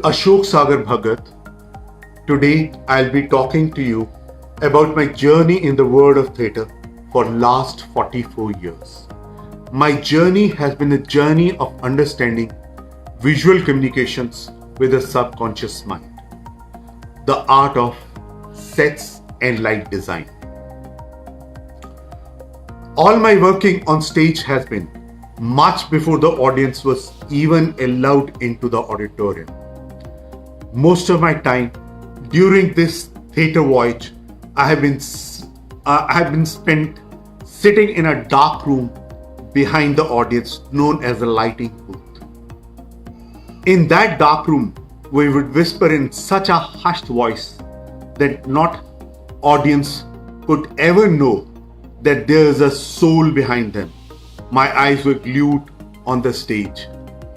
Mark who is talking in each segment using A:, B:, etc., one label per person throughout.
A: Ashok Sagar Bhagat. Today I'll be talking to you about my journey in the world of theatre for last 44 years. My journey has been a journey of understanding visual communications with a subconscious mind, the art of sets and light design. All my working on stage has been much before the audience was even allowed into the auditorium. Most of my time during this theatre voyage, I have been spent sitting in a dark room behind the audience known as the lighting booth. In that dark room, we would whisper in such a hushed voice that not audience could ever know that there is a soul behind them. My eyes were glued on the stage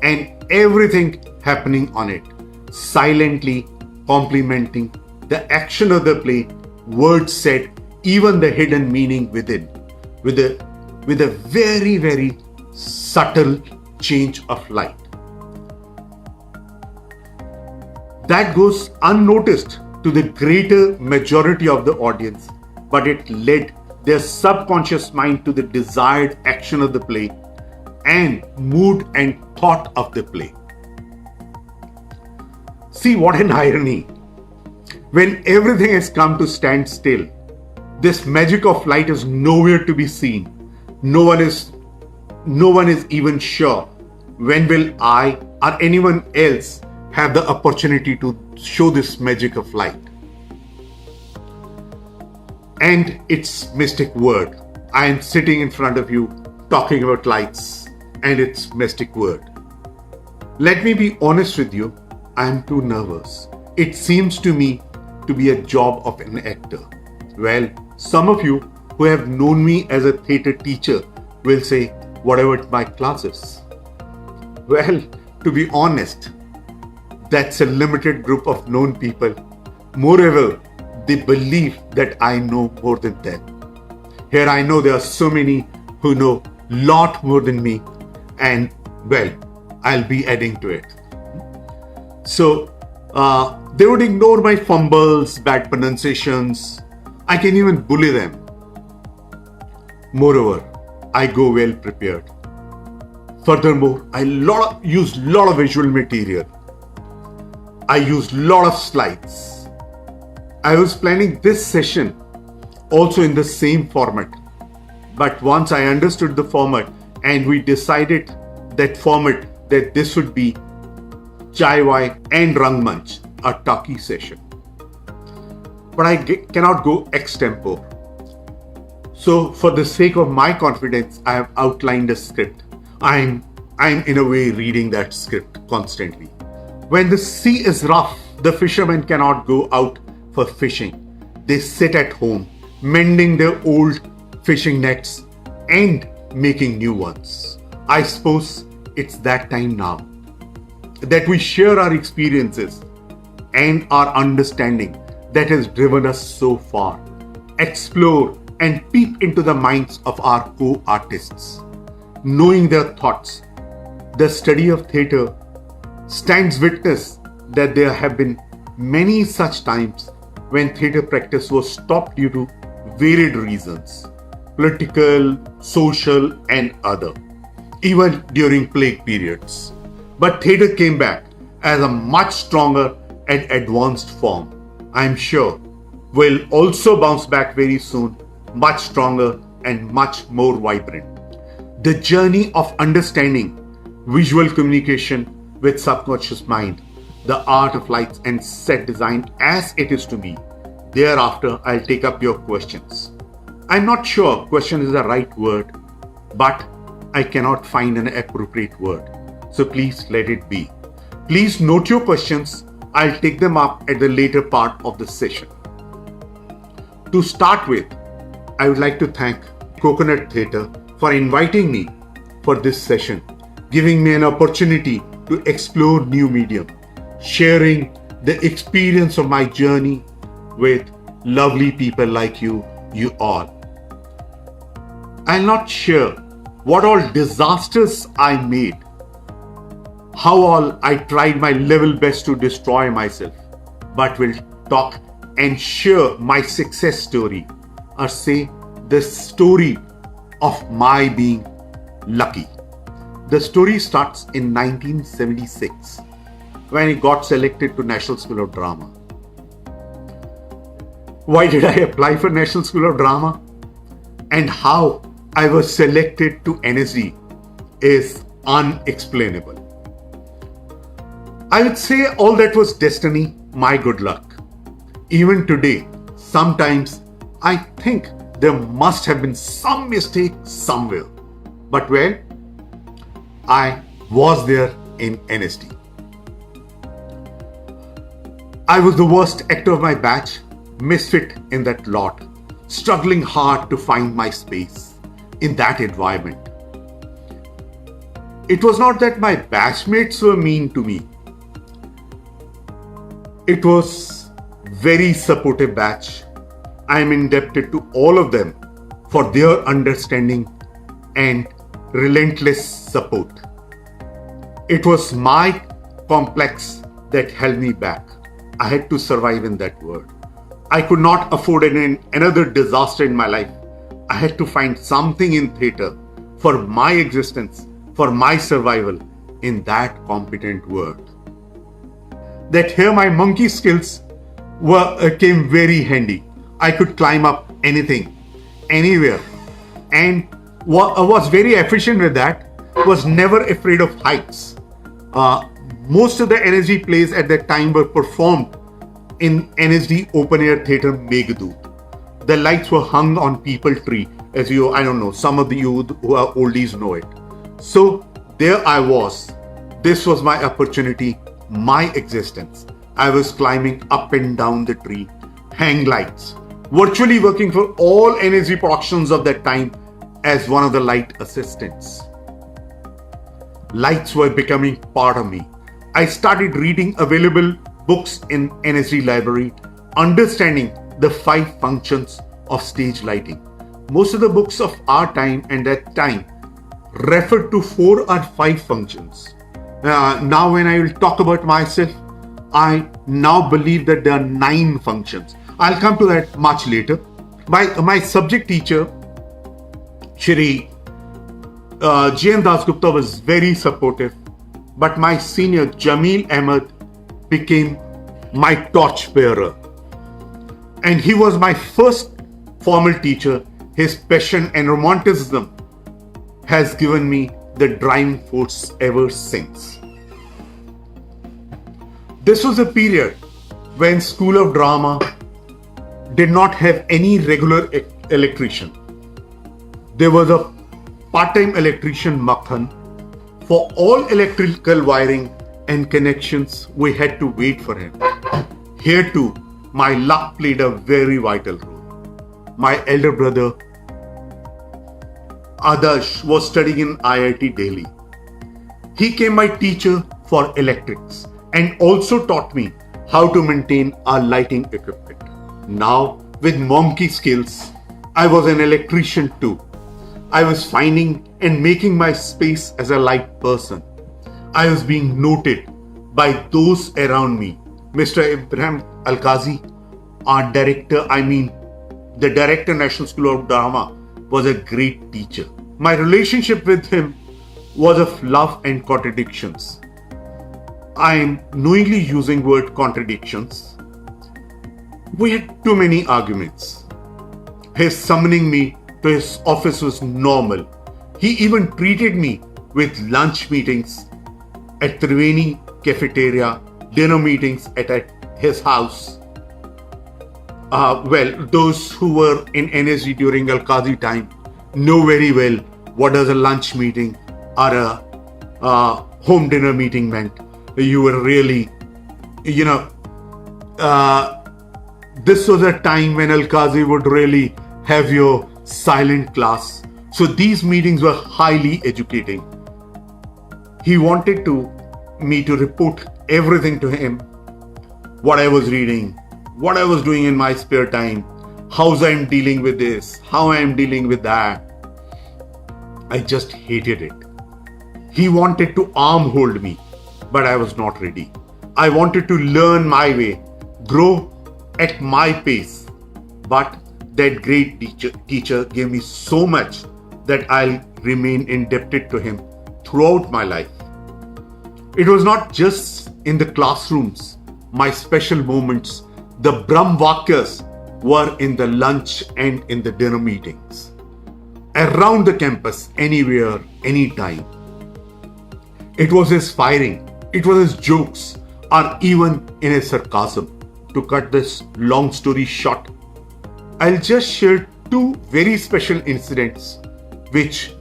A: and everything happening on it, silently complementing the action of the play, words said, even the hidden meaning within, with a very, very subtle change of light. That goes unnoticed to the greater majority of the audience, but it led their subconscious mind to the desired action of the play and mood and thought of the play. See what an irony. When everything has come to stand still, this magic of light is nowhere to be seen. No one is even sure when will I or anyone else have the opportunity to show this magic of light. And its mystic word. I am sitting in front of you talking about lights and its mystic word. Let me be honest with you, I am too nervous. It seems to me to be a job of an actor. Well, some of you who have known me as a theatre teacher will say, what about my classes? Well, to be honest, that's a limited group of known people. Moreover, they believe that I know more than them. Here I know there are so many who know lot more than me, and well, I'll be adding to it. So, they would ignore my fumbles, bad pronunciations. I can even bully them. Moreover, I go well prepared. Furthermore, I use lot of visual material. I use lot of slides. I was planning this session also in the same format. But once I understood the format and we decided that format that this would be Chai Wai and Rangmanch, a talkie session. But I cannot go extempore. So for the sake of my confidence, I have outlined a script. I'm in a way reading that script constantly. When the sea is rough, the fishermen cannot go out for fishing. They sit at home, mending their old fishing nets and making new ones. I suppose it's that time now that we share our experiences and our understanding that has driven us so far. Explore and peep into the minds of our co-artists. Knowing their thoughts, the study of theatre stands witness that there have been many such times when theatre practice was stopped due to varied reasons, political, social and other, even during plague periods. But theatre came back as a much stronger and advanced form. I am sure will also bounce back very soon, much stronger and much more vibrant. The journey of understanding visual communication with subconscious mind, the art of lights and set design as it is to me. Thereafter, I'll take up your questions. I'm not sure question is the right word, but I cannot find an appropriate word. So please let it be. Please note your questions. I'll take them up at the later part of the session. To start with, I would like to thank Coconut Theatre for inviting me for this session, giving me an opportunity to explore new medium, sharing the experience of my journey with lovely people like you all. I'll not share what all disasters I made how all I tried my level best to destroy myself, but will talk and share my success story, or say the story of my being lucky. The story starts in 1976 when I got selected to National School of Drama. Why did I apply for National School of Drama? And how I was selected to NSD is unexplainable. I would say all that was destiny, my good luck. Even today, sometimes I think there must have been some mistake somewhere. But well, I was there in NSD. I was the worst actor of my batch, misfit in that lot, struggling hard to find my space in that environment. It was not that my batchmates were mean to me. It was very supportive batch. I am indebted to all of them for their understanding and relentless support. It was my complex that held me back. I had to survive in that world. I could not afford another disaster in my life. I had to find something in theatre for my existence, for my survival in that competent world. That here my monkey skills came very handy. I could climb up anything, anywhere, and was very efficient with that. Was never afraid of heights. Most of the NSD plays at that time were performed in NSD open air theatre Meghdut. The lights were hung on People Tree, as I don't know, some of you who are oldies know it. So there I was. This was my opportunity, my existence. I was climbing up and down the tree, hang lights, virtually working for all NSD productions of that time as one of the light assistants. Lights were becoming part of me. I started reading available books in NSD library, understanding the 5 functions of stage lighting. Most of the books of our time and that time referred to 4 or 5 functions. Now when I will talk about myself, I now believe that there are 9 functions. I'll come to that much later. My subject teacher, Shri G.N. Dasgupta, was very supportive, but my senior Jamil Ahmed became my torch bearer. And he was my first formal teacher. His passion and romanticism has given me the driving force ever since. This was a period when School of Drama did not have any regular electrician. There was a part-time electrician, Makhan. For all electrical wiring and connections, we had to wait for him. Here too, my luck played a very vital role. My elder brother, Adarsh, was studying in IIT Delhi. He became my teacher for electrics and also taught me how to maintain our lighting equipment. Now, with monkey skills, I was an electrician too. I was finding and making my space as a light person. I was being noted by those around me. Mr. Ibrahim Al-Qazi, our director, the director National School of Drama, was a great teacher. My relationship with him was of love and contradictions. I am knowingly using word contradictions. We had too many arguments. His summoning me to his office was normal. He even treated me with lunch meetings at Triveni cafeteria, dinner meetings at his house. Those who were in NSD during Al-Qazi time know very well what does a lunch meeting or a home dinner meeting meant. You were really, this was a time when Al-Qazi would really have your silent class. So these meetings were highly educating. He wanted me to report everything to him. What I was reading, what I was doing in my spare time, how I am dealing with this, how I am dealing with that. I just hated it. He wanted to arm hold me. but I was not ready. I wanted to learn my way, grow at my pace. But that great teacher gave me so much that I'll remain indebted to him throughout my life. It was not just in the classrooms, my special moments, the Brahmvakyas were in the lunch and in the dinner meetings. Around the campus, anywhere, anytime. It was his firing, it was his jokes, or even in his sarcasm. To cut this long story short, I'll just share two very special incidents which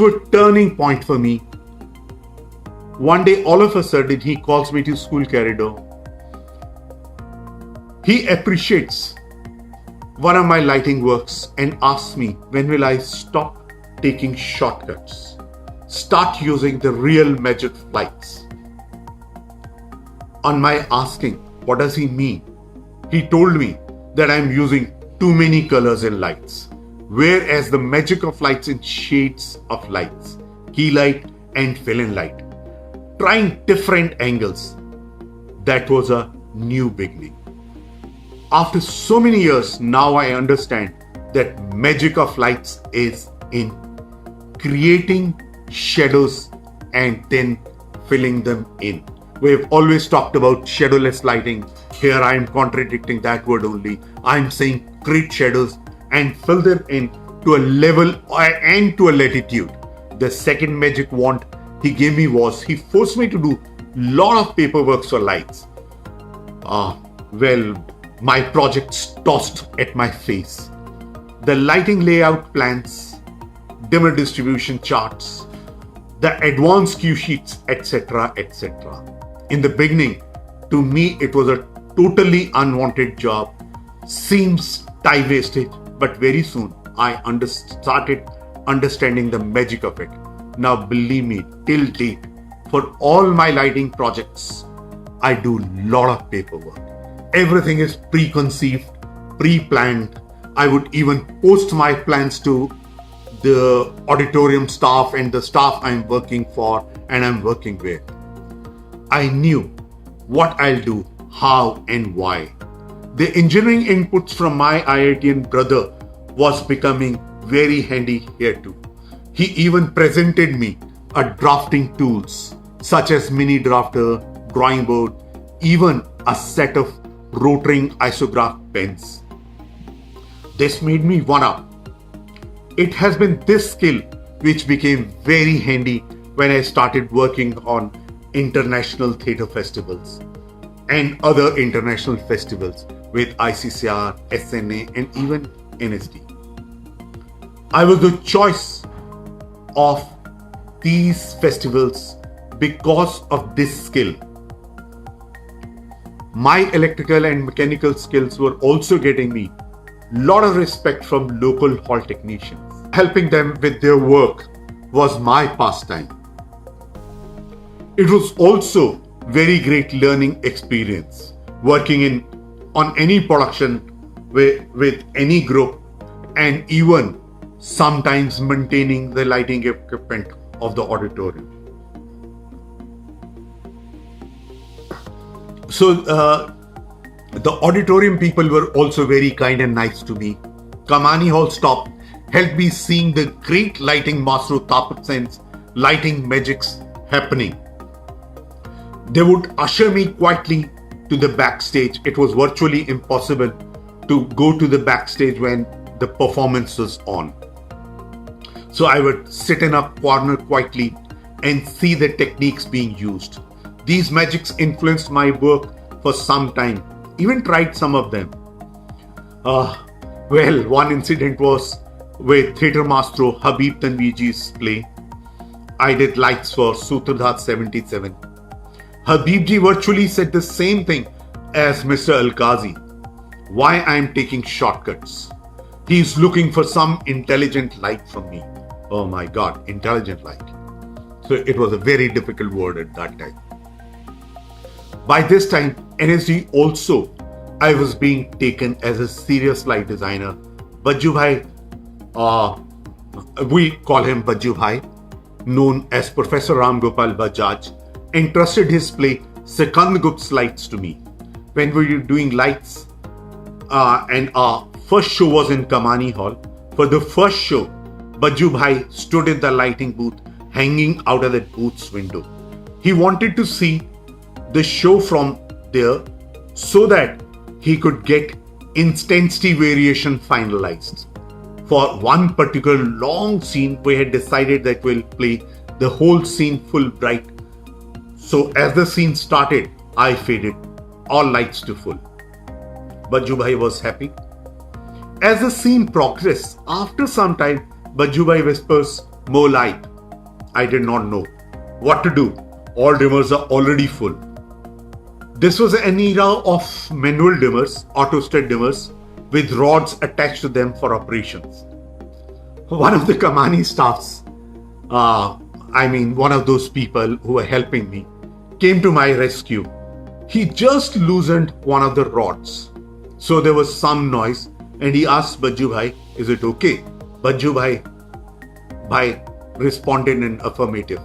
A: were turning point for me. One day, all of a sudden, he calls me to school corridor. He appreciates one of my lighting works and asks me, when will I stop taking shortcuts? Start using the real magic lights. On my asking, what does he mean? He told me that I'm using too many colors in lights, whereas the magic of lights in shades of lights, key light and fill-in light, trying different angles. That was a new beginning. After so many years, now I understand that magic of lights is in creating shadows and then filling them in. We've always talked about shadowless lighting. Here I am contradicting that word only. I'm saying create shadows and fill them in to a level and to a latitude. The second magic wand he gave me was he forced me to do lot of paperwork for lights. My projects tossed at my face. The lighting layout plans, dimmer distribution charts, the advanced cue sheets, etc., etc. In the beginning, to me, it was a totally unwanted job. Seems time wasted, but very soon I started understanding the magic of it. Now, believe me, till date, for all my lighting projects, I do lot of paperwork. Everything is preconceived, pre-planned. I would even post my plans to the auditorium staff and the staff I'm working for and I'm working with. I knew what I'll do, how and why. The engineering inputs from my IITian brother was becoming very handy here too. He even presented me a drafting tools such as mini drafter, drawing board, even a set of rotring isograph pens. This made me one-up. It has been this skill which became very handy when I started working on international theatre festivals and other international festivals with ICCR, SNA and even NSD. I was the choice of these festivals because of this skill. My electrical and mechanical skills were also getting me a lot of respect from local hall technicians. Helping them with their work was my pastime. It was also very great learning experience working on any production with any group and even sometimes maintaining the lighting equipment of the auditorium. So the auditorium people were also very kind and nice to me. Kamani Hall stop helped me seeing the great lighting master Tapat Sen's lighting magics happening. They would usher me quietly to the backstage. It was virtually impossible to go to the backstage when the performance was on. So I would sit in a corner quietly and see the techniques being used. These magics influenced my work for some time, even tried some of them. One incident was with Theatre Maestro Habib Tanveerji's play. I did lights for Sutradhar 77. Habibji virtually said the same thing as Mr. Al-Qazi. Why I am taking shortcuts. He's looking for some intelligent light from me. Oh my God, intelligent light. So it was a very difficult word at that time. By this time, NSD also, I was being taken as a serious light designer. Bajju Bhai, we call him Bajju Bhai. known as Professor Ram Gopal Bajaj, entrusted his play Sikandgupt's Lights to me. When we were doing lights, and our first show was in Kamani Hall, for the first show, Bajju Bhai stood in the lighting booth, hanging out of that booth's window. He wanted to see the show from there so that he could get intensity variation finalized. For one particular long scene, we had decided that we'll play the whole scene full bright. So as the scene started, I faded all lights to full. Bajju Bhai was happy. As the scene progressed, after some time, Bajju Bhai whispers, "More light." I did not know what to do. All dimmers are already full. This was an era of manual dimmers, auto-state dimmers, with rods attached to them for operations. One of the Kamani staffs, one of those people who were helping me, came to my rescue. He just loosened one of the rods. So there was some noise and he asked Bajju Bhai, "Is it okay?" Bajju Bhai responded in affirmative.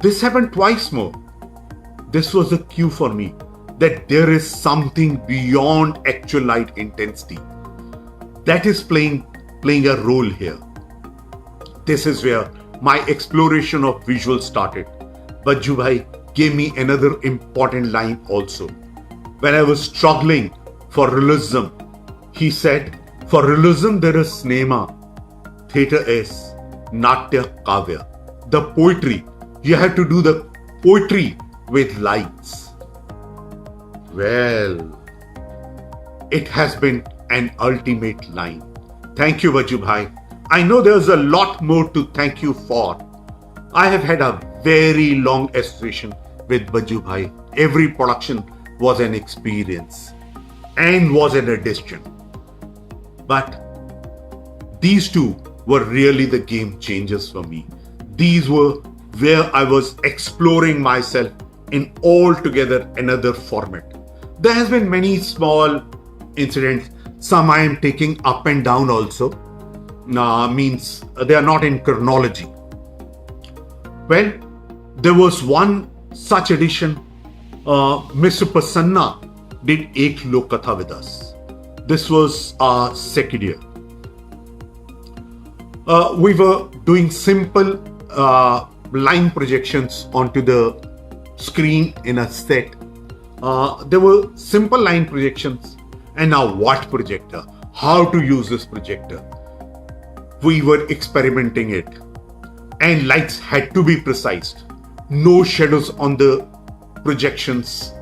A: This happened twice more. This was a cue for me that there is something beyond actual light intensity that is playing a role here. This is where my exploration of visual started. Bajju Bhai gave me another important line also. When I was struggling for realism, he said, "For realism there is cinema, theatre is Natya Kavya." The poetry, you have to do the poetry with lights. Well, it has been an ultimate line. Thank you, Bajju Bhai. I know there's a lot more to thank you for. I have had a very long association with Bajju Bhai. Every production was an experience and was an addition. But these two were really the game changers for me. These were where I was exploring myself in altogether another format. There has been many small incidents. Some I am taking up and down also. Means they are not in chronology. Well, there was one such edition. Mr. Prasanna did Ek Lok Katha with us. This was our second year. We were doing simple line projections onto the screen in a set. There were simple line projections, and now what projector? How to use this projector? We were experimenting it, and lights had to be precise. No shadows on the projections.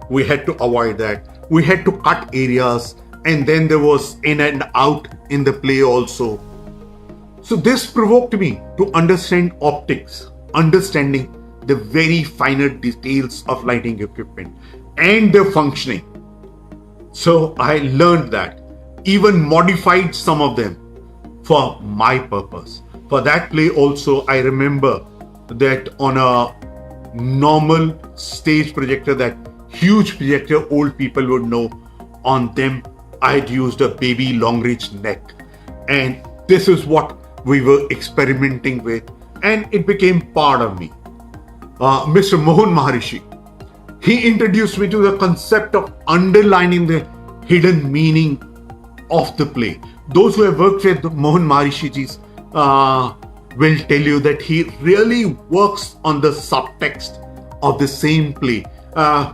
A: We had to avoid that. We had to cut areas, and then there was in and out in the play also. So this provoked me to understand optics, understanding the very finer details of lighting equipment and their functioning. So I learned that, even modified some of them for my purpose. For that play also, I remember that on a normal stage projector, that huge projector old people would know, on them I had used a baby long reach neck. And this is what we were experimenting with, and it became part of me. Mr. Mohan Maharishi, he introduced me to the concept of underlining the hidden meaning of the play. Those who have worked with Mohan Maharishi will tell you that he really works on the subtext of the same play. I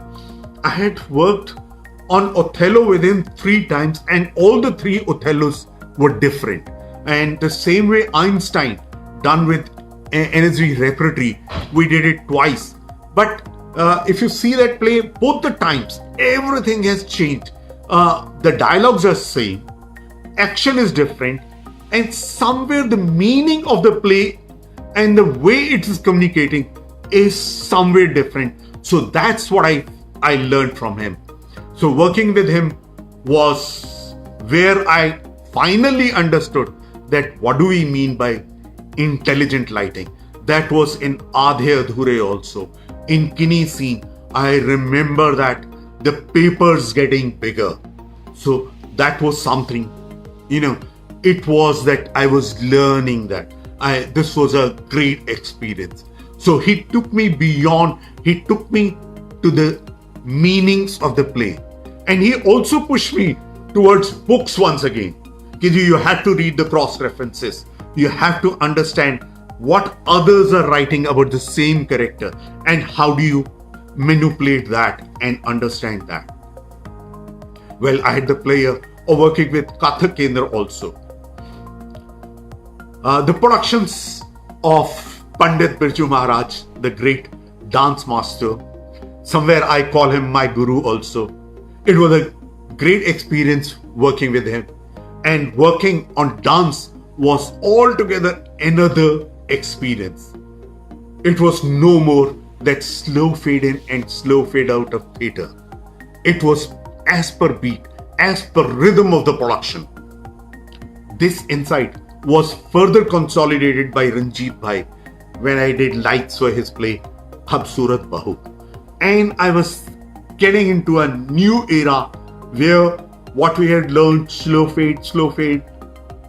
A: had worked on Othello with him 3 times, and all the 3 Othellos were different. And the same way Einstein done with Energy Repertory, we did it twice. But if you see that play, both the times, everything has changed. The dialogues are same, action is different, and somewhere the meaning of the play and the way it is communicating is somewhere different. So that's what I learned from him. So working with him was where I finally understood that what do we mean by intelligent lighting. That was in Aadhe Adhure also. In Kini scene, I remember that the papers getting bigger. So that was something, it was that I was learning that. This was a great experience. So he took me beyond, he took me to the meanings of the play. And he also pushed me towards books once again. You have to read the cross references. You have to understand what others are writing about the same character and how do you manipulate that and understand that. Well, I had the pleasure of working with Kathak Kendra also. The productions of Pandit Birju Maharaj, the great dance master, somewhere I call him my guru also. It was a great experience working with him, and working on dance was altogether another experience. It was no more that slow fade in and slow fade out of theatre. It was as per beat, as per rhythm of the production. This insight was further consolidated by Ranjit Bhai when I did lights for his play Khubsurat Bahu. And I was getting into a new era where what we had learned, slow fade.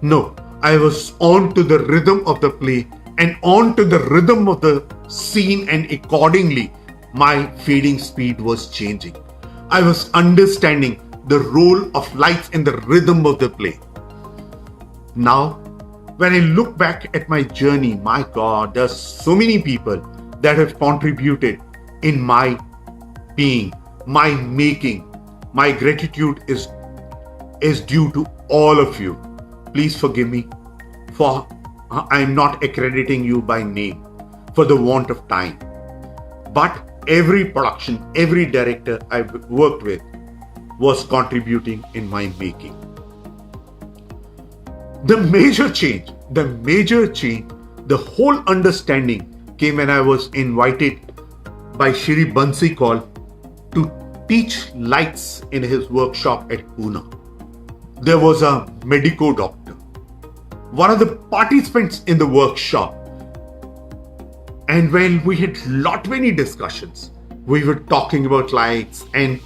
A: No, I was on to the rhythm of the play and on to the rhythm of the scene, and accordingly, my fading speed was changing. I was understanding the role of lights in the rhythm of the play. Now, when I look back at my journey, my God, there's so many people that have contributed in my being, my making. My gratitude is due to all of you. Please forgive me for I'm not accrediting you by name for the want of time. But every production, every director I've worked with was contributing in my making. The major change, the whole understanding came when I was invited by Shri Bansi Kaul to teach lights in his workshop at Pune. There was a medico doctor, one of the participants in the workshop. And when we had many discussions, we were talking about lights, and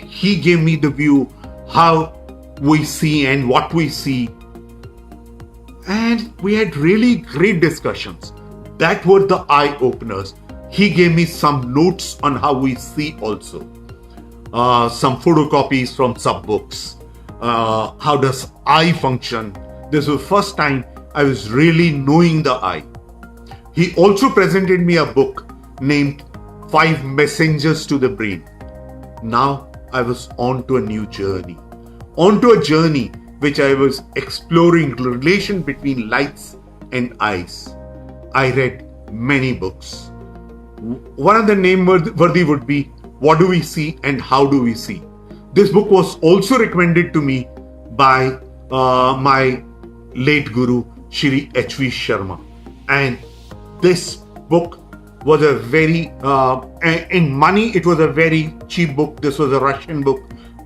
A: he gave me the view how we see and what we see. And we had really great discussions. That were the eye-openers. He gave me some notes on how we see also. Some photocopies from sub-books. How does eye function? This was the first time I was really knowing the eye. He also presented me a book named 5 Messengers to the Brain. Now I was on to a new journey. Onto a journey which I was exploring the relation between lights and eyes. I read many books. One of the name-worthy would be What Do We See and How Do We See? This book was also recommended to me by my late guru, Shri H.V. Sharma. And this book was a very, in money, it was a very cheap book. This was a Russian book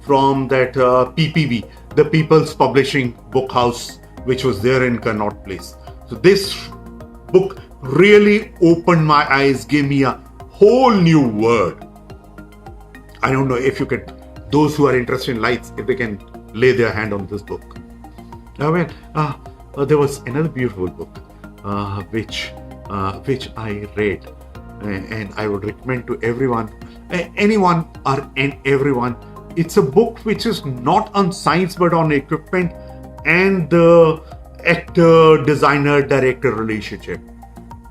A: from that PPB, the People's Publishing Book House, which was there in Connaught Place. So this book really opened my eyes, gave me a whole new world. I don't know if you could, those who are interested in lights, if they can lay their hand on this book. There was another beautiful book which I read, and I would recommend to everyone, anyone and everyone. It's a book which is not on science but on equipment and the actor, designer, director relationship.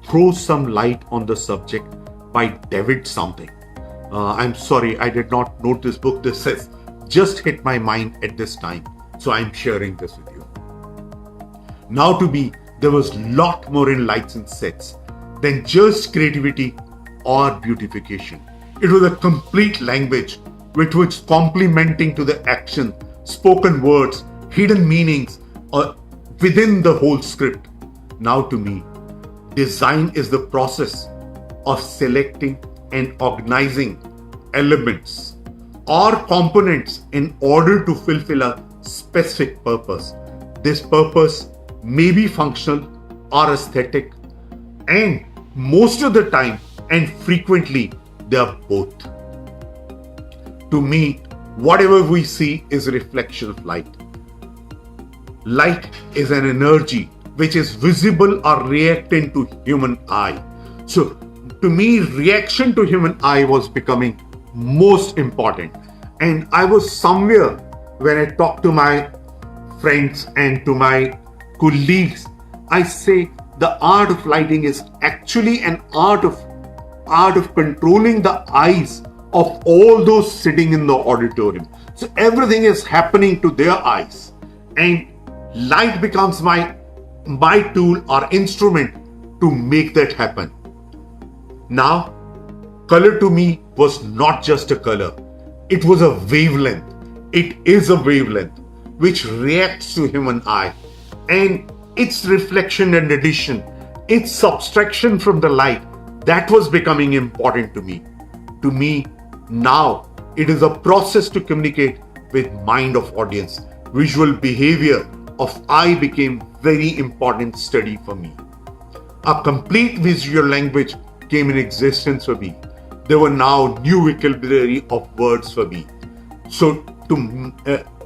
A: Throws some light on the subject by David something. I'm sorry, I did not note this book. This says just hit my mind at this time, so I'm sharing this with you. Now to me, there was lot more in lights and sets than just creativity or beautification. It was a complete language which was complementing to the action, spoken words, hidden meanings within the whole script. Now to me, design is the process of selecting and organizing elements or components in order to fulfill a specific purpose. This purpose may be functional or aesthetic, and most of the time and frequently they are both. To me, whatever we see is a reflection of light. Light is an energy which is visible or reacting to human eye. So to me, reaction to human eye was becoming most important. And I was somewhere when I talked to my friends and to my colleagues, I say the art of lighting is actually an art of controlling the eyes of all those sitting in the auditorium. So everything is happening to their eyes, and light becomes my tool or instrument to make that happen. Now, color to me was not just a color, it was a wavelength. It is a wavelength which reacts to human eye, and its reflection and addition, its subtraction from the light, that was becoming important to me. To me, now it is a process to communicate with mind of audience. Visual behavior of eye became very important study for me. A complete visual language came in existence for me. There were now new vocabulary of words for me. So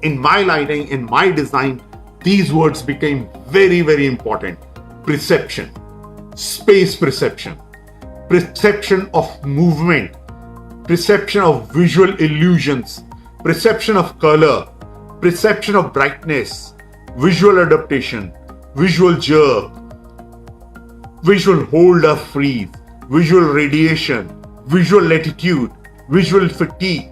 A: in my lighting, in my design, these words became very, very important. Perception, space perception, perception of movement, perception of visual illusions, perception of color, perception of brightness, visual adaptation, visual jerk, visual hold or freeze, visual radiation, visual latitude, visual fatigue.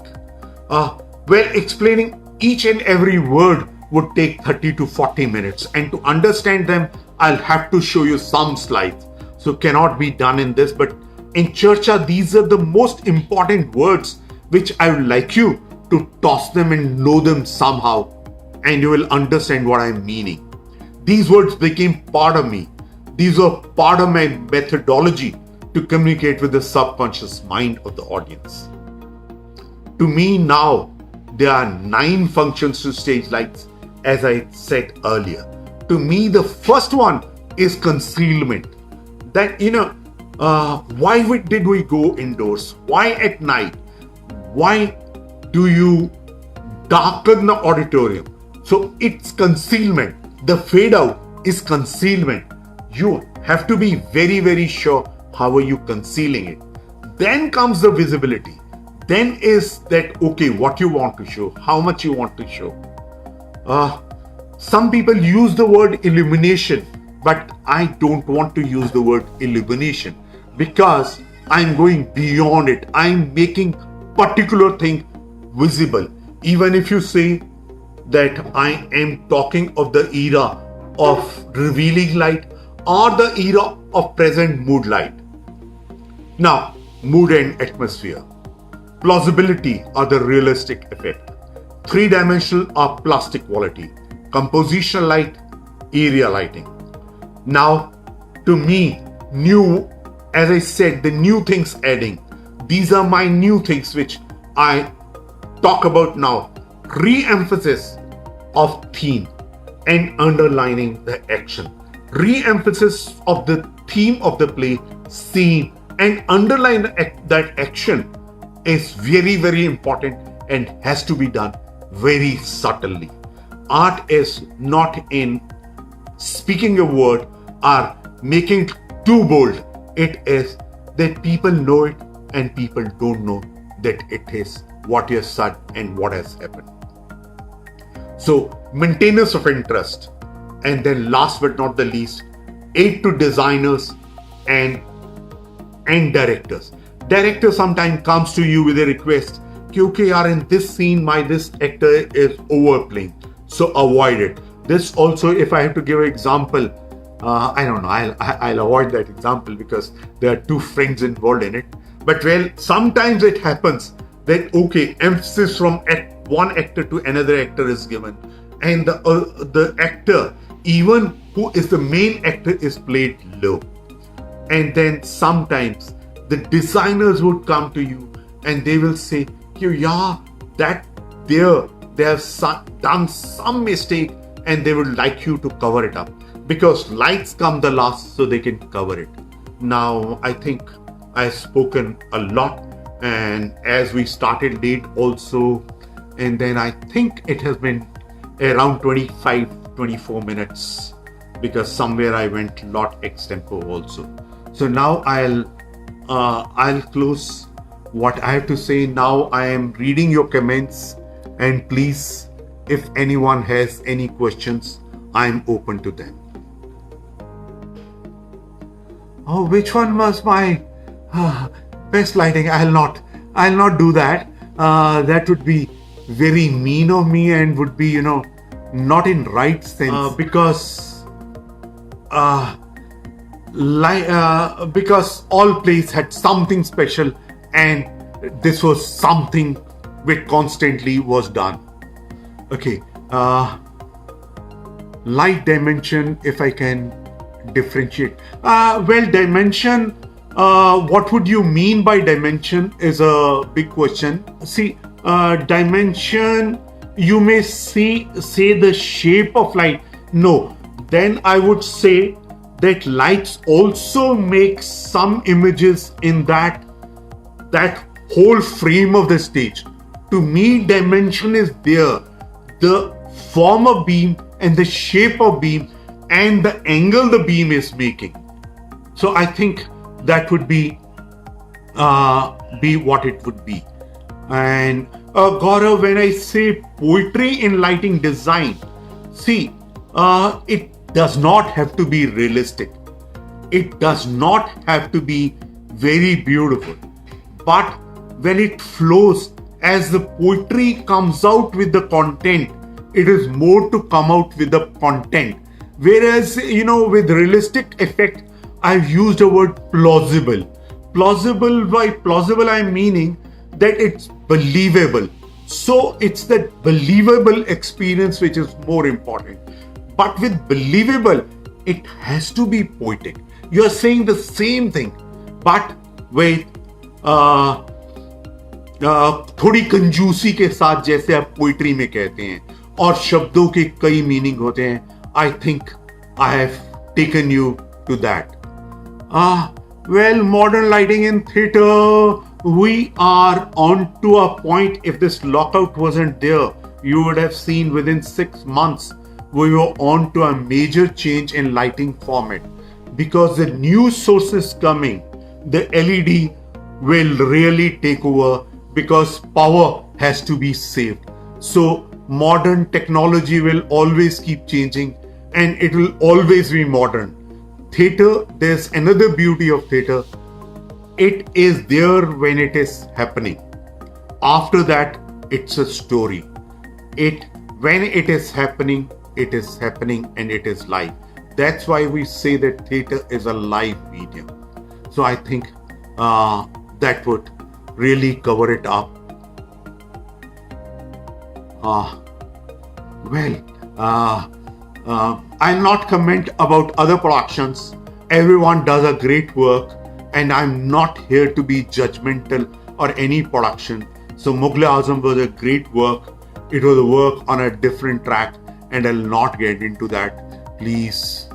A: Explaining each and every word would take 30 to 40 minutes, and to understand them, I'll have to show you some slides. So cannot be done in this, but in Churcha, these are the most important words which I would like you to toss them and know them somehow, and you will understand what I'm meaning. These words became part of me. These are part of my methodology to communicate with the subconscious mind of the audience. To me now, there are 9 functions to stage lights, as I said earlier. To me, the first one is concealment. That, why did we go indoors? Why at night? Why do you darken the auditorium? So it's concealment. The fade out is concealment. You have to be very, very sure how are you concealing it. Then comes the visibility. Then is that, okay, what you want to show, how much you want to show. Some people use the word illumination, but I don't want to use the word illumination because I'm going beyond it. I'm making particular thing visible. Even if you say that I am talking of the era of revealing light or the era of present mood light. Now, mood and atmosphere. Plausibility or the realistic effect. 3-dimensional or plastic quality. Compositional light, area lighting. Now, to me, new, as I said, the new things adding. These are my new things which I talk about now. Re-emphasis of theme and underlining the action. Re-emphasis of the theme of the play, scene, and underline that action is very, very important and has to be done very subtly. Art is not in speaking a word or making too bold. It is that people know it and people don't know that it is what is said and what has happened. So, maintenance of interest. And then last but not the least, aid to designers and directors. Director sometimes comes to you with a request, okay, in this scene, this actor is overplaying, so avoid it. This also, if I have to give an example, I don't know, I'll avoid that example because there are 2 friends involved in it. But sometimes it happens that, okay, emphasis from one actor to another actor is given, and the actor, even who is the main actor, is played low. And then sometimes the designers would come to you and they will say, yeah, that they have done some mistake and they would like you to cover it up because lights come the last, so they can cover it. Now, I think I've spoken a lot, and as we started late also, and then I think it has been around 25-24 minutes because somewhere I went lot extempo also. So now I'll close what I have to say. Now I am reading your comments, and please, if anyone has any questions, I'm open to them. Oh, which one was my best lighting? I'll not do that. That would be very mean of me and would be, not in right sense, because all plays had something special, and this was something which constantly was done. Okay, light dimension, if I can differentiate. Well, dimension, what would you mean by dimension is a big question. See, dimension, you may say the shape of light. No, then I would say that lights also make some images in that whole frame of the stage. To me, dimension is there. The form of beam and the shape of beam and the angle the beam is making. So I think that would be what it would be. And Gaurav, when I say poetry in lighting design, see, it does not have to be realistic. It does not have to be very beautiful. But when it flows, as the poetry comes out with the content, it is more to come out with the content. Whereas, with realistic effect, I've used the word plausible. Plausible, by plausible, I'm meaning that it's believable. So it's that believable experience which is more important. But with believable, it has to be poetic. You are saying the same thing, but with थोड़ी कंजूसी के साथ, जैसे आप poetry में कहते हैं, और शब्दों के कई मीनिंग होते हैं. I think I have taken you to that. Well, modern lighting in theatre, we are on to a point. If this lockout wasn't there, you would have seen within 6 months we were on to a major change in lighting format, because the new source is coming. The LED will really take over because power has to be saved. So modern technology will always keep changing, and it will always be modern. Theatre, there's another beauty of theatre. It is there when it is happening. After that, it's a story. When it is happening and it is live. That's why we say that theatre is a live medium. So I think that would really cover it up. I'll not comment about other productions. Everyone does a great work, and I'm not here to be judgmental or any production. So Mughal-e-Azam was a great work. It was a work on a different track, and I'll not get into that. Please.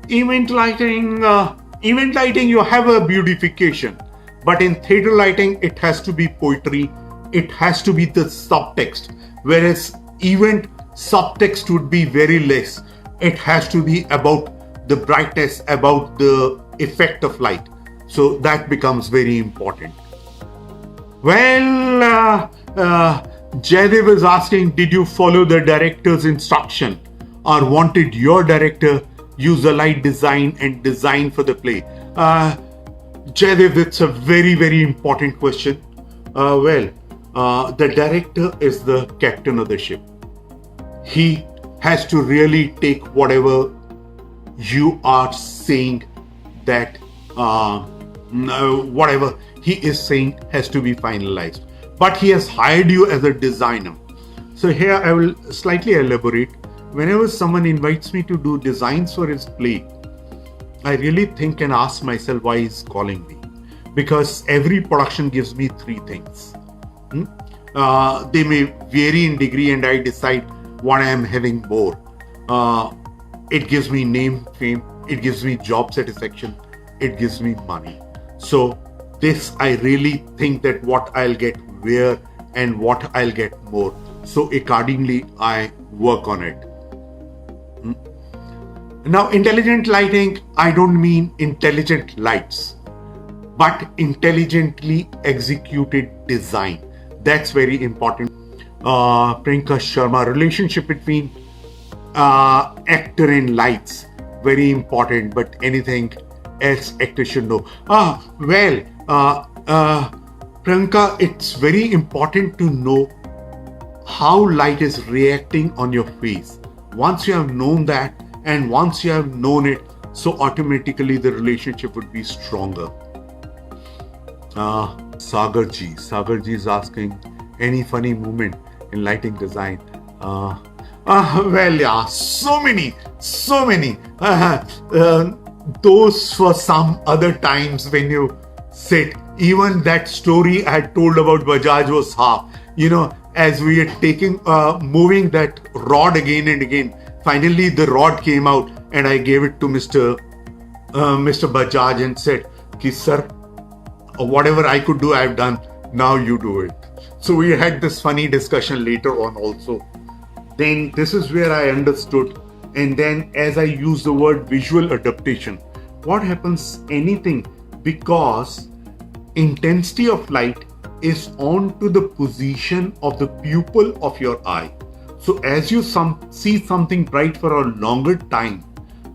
A: Event lighting, you have a beautification, but in theatre lighting, it has to be poetry. It has to be the subtext, whereas event subtext would be very less. It has to be about the brightness, about the effect of light. So that becomes very important. Well, Jaydev is asking, did you follow the director's instruction, or wanted your director use the light design and design for the play? Jaydev, it's a very, very important question. The director is the captain of the ship. He has to really take whatever you are saying, that whatever he is saying has to be finalized. But he has hired you as a designer. So here I will slightly elaborate. Whenever someone invites me to do designs for his play, I really think and ask myself why he's calling me. Because every production gives me 3 things. They may vary in degree, and I decide what I am having more. It gives me name, fame, it gives me job satisfaction, it gives me money. So this, I really think that what I'll get where and what I'll get more. So accordingly, I work on it. Now, intelligent lighting, I don't mean intelligent lights, but intelligently executed design. That's very important. Priyanka Sharma, relationship between actor and lights, very important, but anything else actor should know. Priyanka, it's very important to know how light is reacting on your face. Once you have known that, and once you have known it, so automatically the relationship would be stronger. Sagar ji is asking, any funny moment in lighting design? So many. Those for some other times when you sit. Even that story I had told about Bajaj was half. As we are moving that rod again and again, finally the rod came out and I gave it to Mr. Bajaj and said, sir, whatever I could do, I've done. Now you do it. So we had this funny discussion later on also. Then this is where I understood. And then as I use the word visual adaptation, what happens anything, because intensity of light is on to the position of the pupil of your eye. So as you see something bright for a longer time,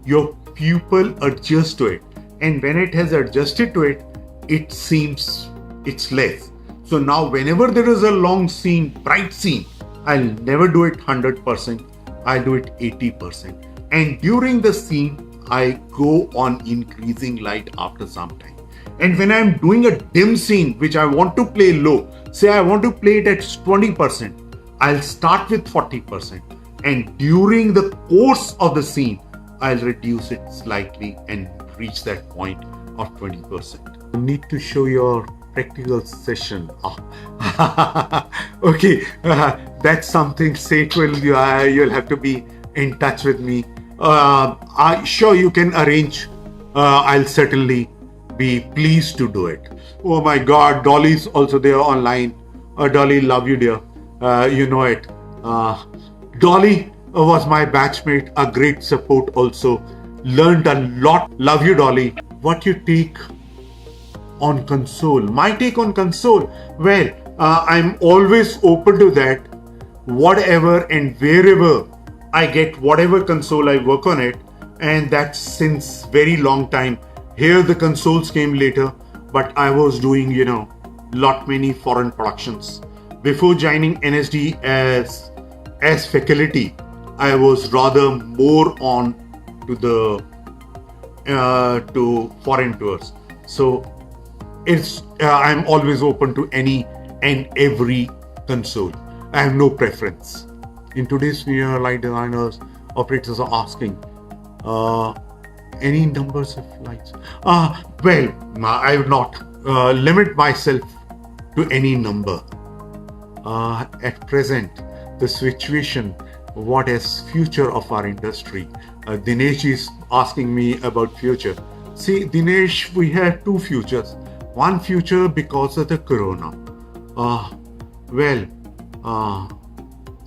A: your pupil adjusts to it. And when it has adjusted to it, it seems it's less. So now whenever there is a long scene, bright scene, I'll never do it 100%. I'll do it 80%. And during the scene, I go on increasing light after some time. And when I'm doing a dim scene, which I want to play low, say I want to play it at 20%, I'll start with 40%. And during the course of the scene, I'll reduce it slightly and reach that point of 20%. You need to show your practical session. Okay, that's something Seth you'll have to be in touch with me. Sure, you can arrange. I'll certainly be pleased to do it. Oh my God, Dolly's also there online. Dolly, love you, dear. You know it. Dolly was my batchmate, a great support also. Learned a lot. Love you, Dolly. What you take on console? My take on console? Well, I'm always open to that. Whatever and wherever I get whatever console, I work on it. And that's since very long time. Here the consoles came later, but I was doing, many foreign productions. Before joining NSD as faculty, I was rather more on to the to foreign tours. So I'm always open to any and every console. I have no preference. In today's New Year, light designers, operators are asking, any numbers of lights? I would not limit myself to any number. At present, the situation, what is future of our industry? Dinesh is asking me about future. See, Dinesh, we have two futures. One future because of the corona.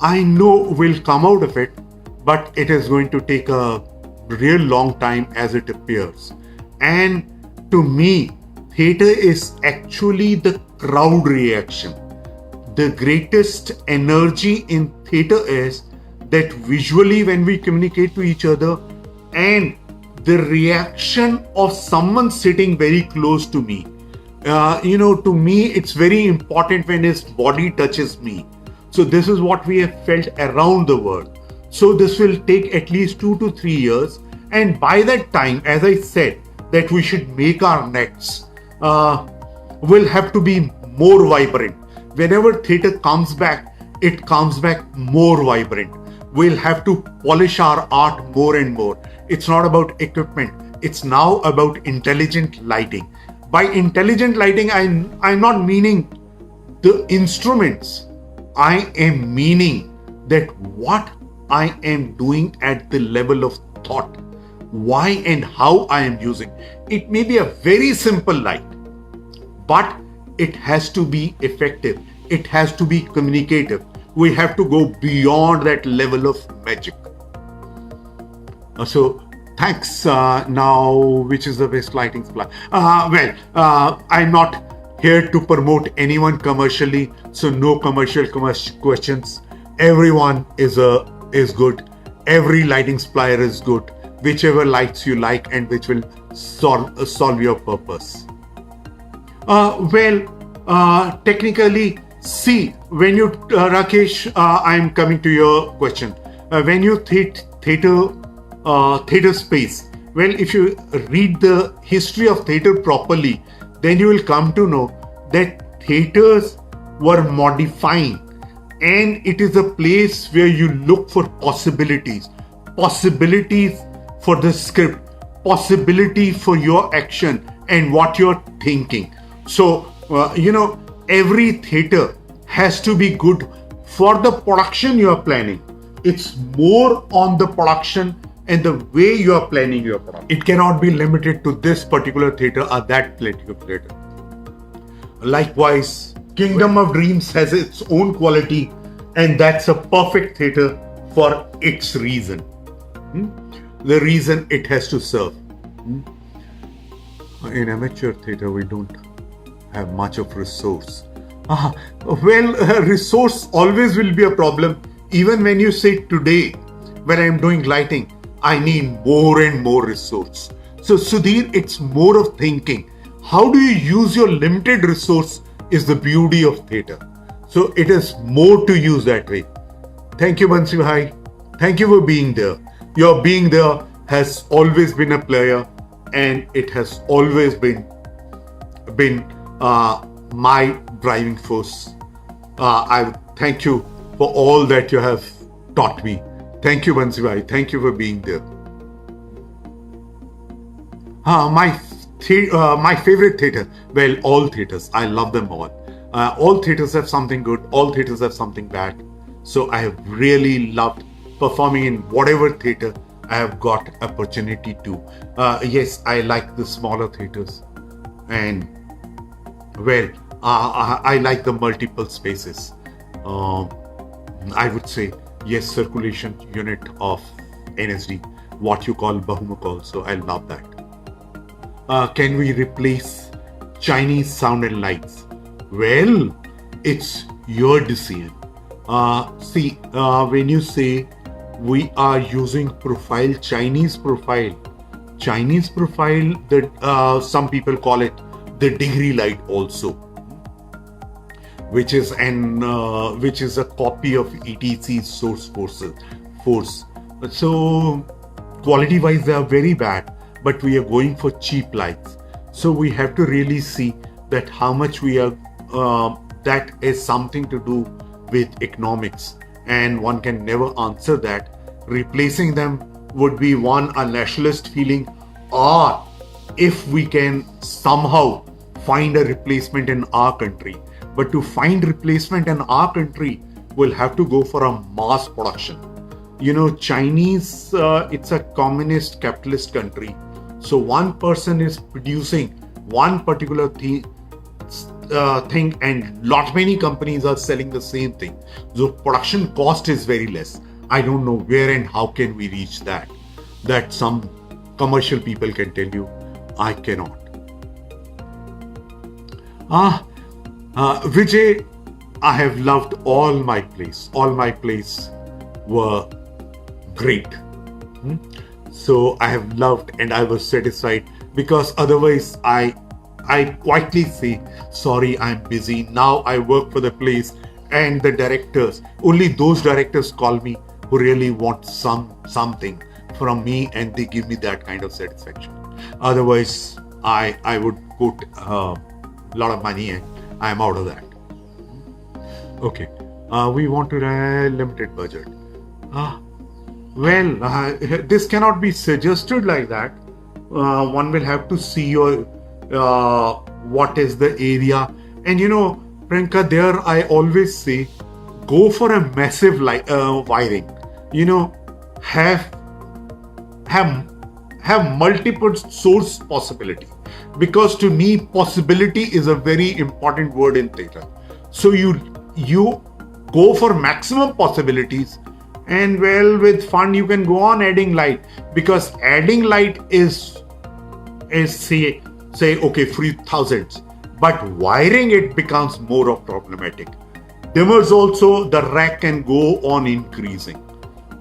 A: I know we'll come out of it, but it is going to take a real long time as it appears. And to me, theater is actually the crowd reaction. The greatest energy in theater is that visually when we communicate to each other and the reaction of someone sitting very close to me. To me, it's very important when his body touches me. So this is what we have felt around the world. So this will take at least 2 to 3 years. And by that time, as I said, that we should make our nets, will have to be more vibrant. Whenever theater comes back, it comes back more vibrant. We'll have to polish our art more and more. It's not about equipment. It's now about intelligent lighting. By intelligent lighting, I'm not meaning the instruments. I am meaning that what I am doing at the level of thought, why and how I am using. It may be a very simple light, but it has to be effective. It has to be communicative. We have to go beyond that level of magic. So thanks. Now, which is the best lighting supply? I'm not here to promote anyone commercially, so no commercial questions. Everyone is good. Every lighting supplier is good. Whichever lights you like and which will solve your purpose. Technically, see, when you, Rakesh, I'm coming to your question. When you theater space, well, if you read the history of theater properly, then you will come to know that theaters were modifying, and it is a place where you look for possibilities for the script, possibility for your action and what you're thinking. So, every theater has to be good for the production you are planning. It's more on the production and the way you are planning your production. It cannot be limited to this particular theater or that particular theater. Likewise, Kingdom of Dreams has its own quality, and that's a perfect theater for its reason. The reason it has to serve. In amateur theater, we don't have much of resource. Resource always will be a problem. Even when you say today, when I'm doing lighting, I need more and more resource. So Sudhir, it's more of thinking. How do you use your limited resource is the beauty of theater. So it is more to use that way. Thank you, Bansi Bhai. Thank you for being there. Your being there has always been a player, and it has always been my driving force. I thank you for all that you have taught me. Thank you, Bansi Bhai. Thank you for being there. My favorite theater. Well, all theaters. I love them all. All theaters have something good. All theaters have something bad. So I have really loved performing in whatever theater I have got opportunity to. Yes, I like the smaller theaters, and I like the multiple spaces. I would say yes, circulation unit of NSD, what you call Bahumuk also. I love that. Can we replace Chinese sound and lights? Well, it's your decision. When you say we are using profile, Chinese profile, that some people call it the degree light also, which is a copy of ETC's source force. So quality wise they are very bad, but we are going for cheap lights. So we have to really see that how much we are. That is something to do with economics, and one can never answer that. Replacing them would be a nationalist feeling, or if we can somehow find a replacement in our country. But to find replacement in our country, we'll have to go for a mass production. Chinese, it's a communist capitalist country. So one person is producing one particular thing, and many companies are selling the same thing. So production cost is very less. I don't know where and how can we reach that. That some commercial people can tell you. I cannot. Vijay, I have loved all my plays. All my plays were great. So I have loved and I was satisfied, because otherwise I quietly say, sorry, I'm busy. Now I work for the place, and the directors, only those directors call me who really want something from me, and they give me that kind of satisfaction. Otherwise, I would put a lot of money and I'm out of that. Okay, we want to run limited budget. This cannot be suggested like that. One will have to see your what is the area, and Priyanka, there I always say, go for a massive wiring. Have multiple source possibility, because to me possibility is a very important word in theatre. So you go for maximum possibilities And well, with fun you can go on adding light, because adding light is say okay, free thousands, but wiring it becomes more of problematic. Dimmers also, the rack can go on increasing.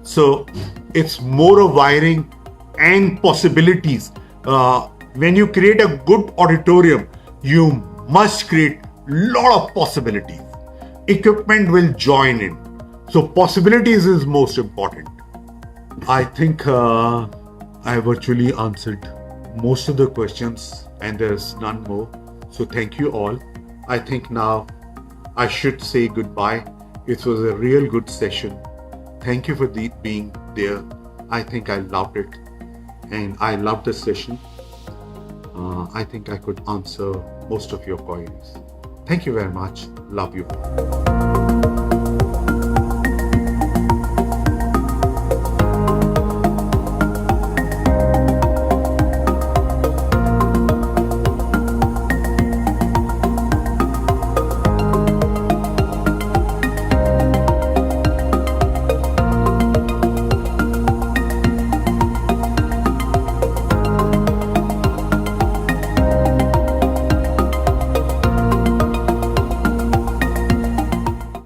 A: So it's more of wiring and possibilities. When you create a good auditorium, you must create lot of possibilities. Equipment will join in. So possibilities is most important. I think I virtually answered most of the questions and there's none more. So thank you all. I think now I should say goodbye. It was a real good session. Thank you for being there. I think I loved it and I loved the session. I think I could answer most of your queries. Thank you very much. Love you.